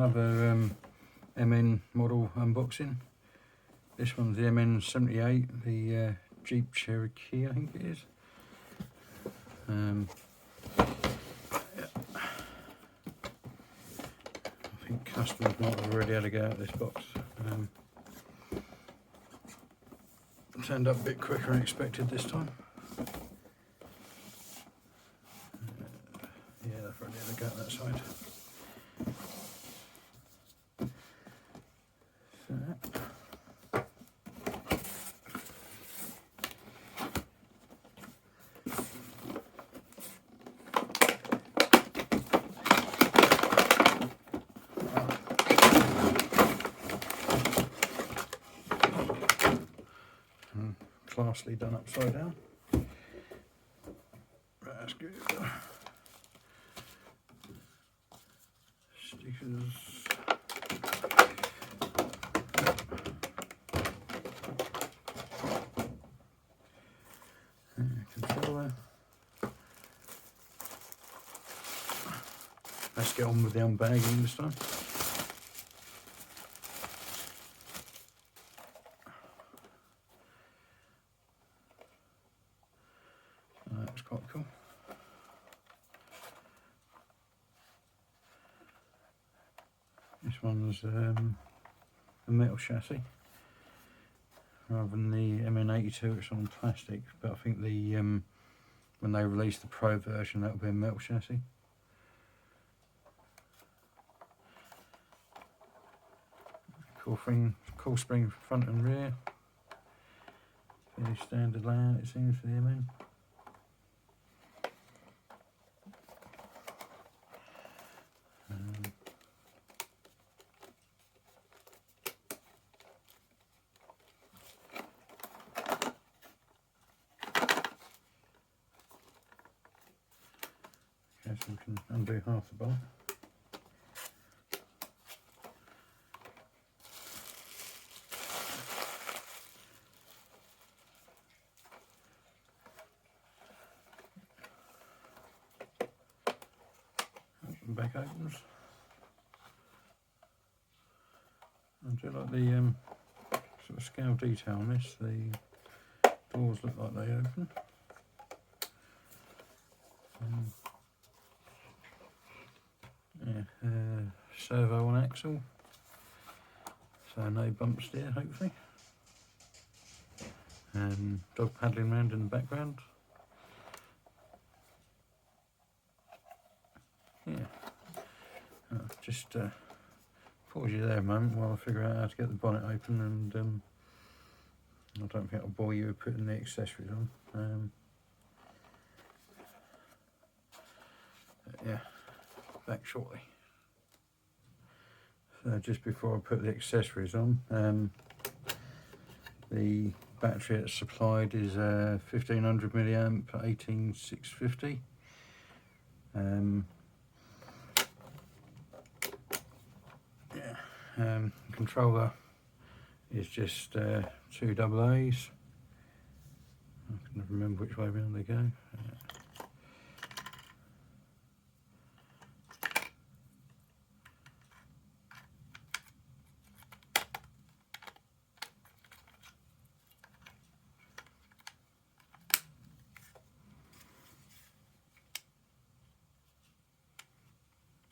another MN model unboxing. This one's the MN78, the Jeep Cherokee, I think it is. Yeah. I think customers might have already had to go out of this box. Turned up a bit quicker than expected this time. Yeah, they've already had to go out that side. Classily done upside down. Right, that's good. Stickers. Controller. Let's get on with the unbagging this time. That's quite cool. This one's a metal chassis rather than the MN82, which is on plastic. But I think the when they release the Pro version, that'll be a metal chassis. Cool spring front and rear. Fairly standard layout, it seems, for the MN. Okay, so we can undo half the bar. Back opens. I do like the sort of scale detail on this. The doors look like they open. Yeah, servo on axle, so no bump steer hopefully. Dog paddling around in the background. Yeah. Just pause you there a moment while I figure out how to get the bonnet open, and I don't think I'll bore you with putting the accessories on. Yeah, back shortly. So just before I put the accessories on, the battery it's supplied is 1500 milliamp 18650. Controller is just 2 AA's. I can never remember which way around they go.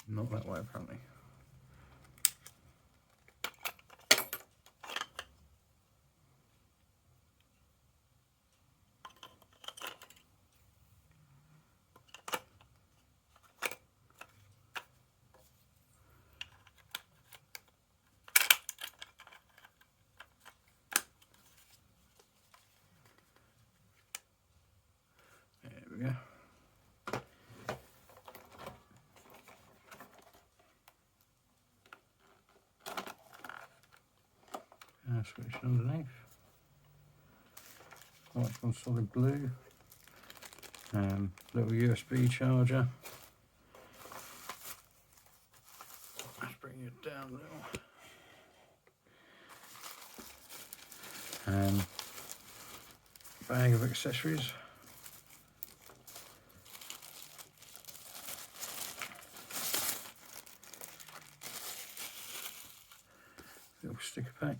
Not that way apparently. There we go. Switch underneath. Lights on solid blue. Little USB charger. Let's bring it down a little. Bag of accessories. little sticker pack.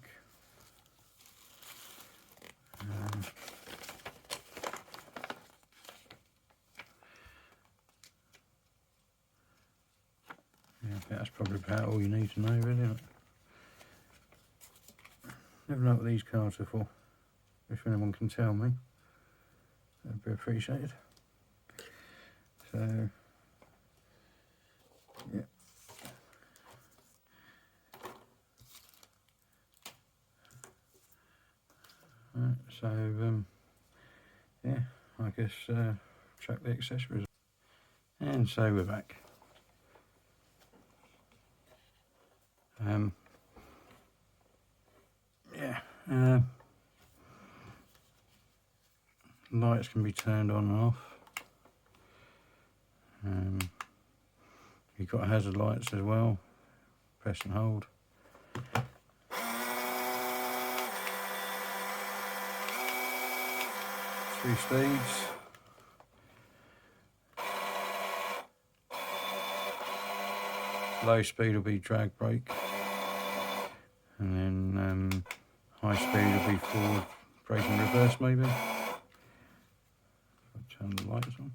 Yeah, that's probably about all you need to know, really, isn't it? Never know what these cards are for. If anyone can tell me, that'd be appreciated. So, yeah. Right, so, yeah, I guess chuck the accessories. And so we're back. Yeah, lights can be turned on and off. You've got hazard lights as well. Press and hold. 3 speeds. Low speed will be drag brake, and then high speed will be forward brake and reverse maybe. I'll turn the lights on.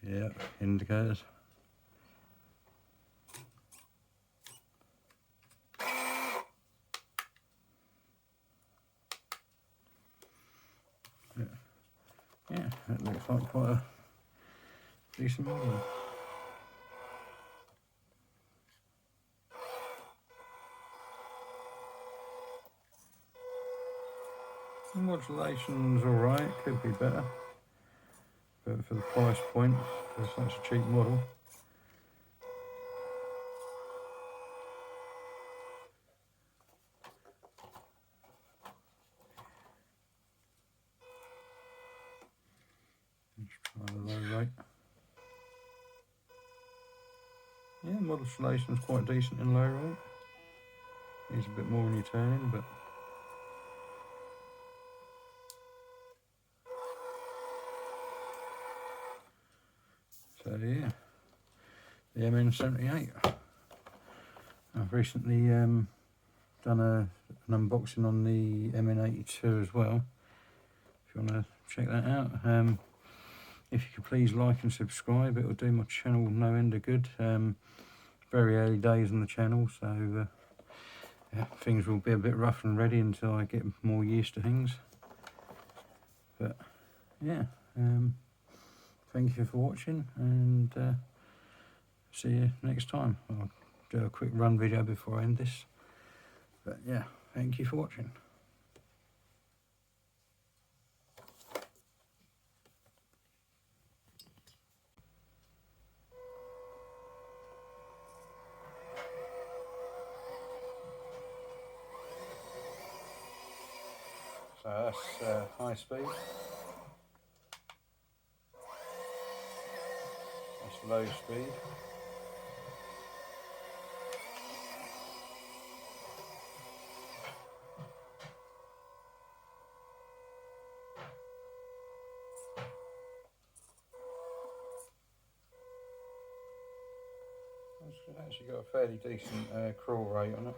Yeah, indicators. Yeah, that looks like quite a decent model. The modulation's alright, could be better, but for the price point, for such a cheap model. Let's try the low rate. Yeah, modulation's quite decent in low rate. Needs a bit more when you turn in, but so yeah, the MN78. I've recently done an unboxing on the MN82 as well. If you want to check that out, if you could please like and subscribe, it will do my channel no end of good. Very early days on the channel, so yeah, things will be a bit rough and ready until I get more used to things. But yeah, thank you for watching, and see you next time. I'll do a quick run video before I end this. But yeah, thank you for watching. So that's high speed. That's low speed. It's actually got a fairly decent crawl rate on it.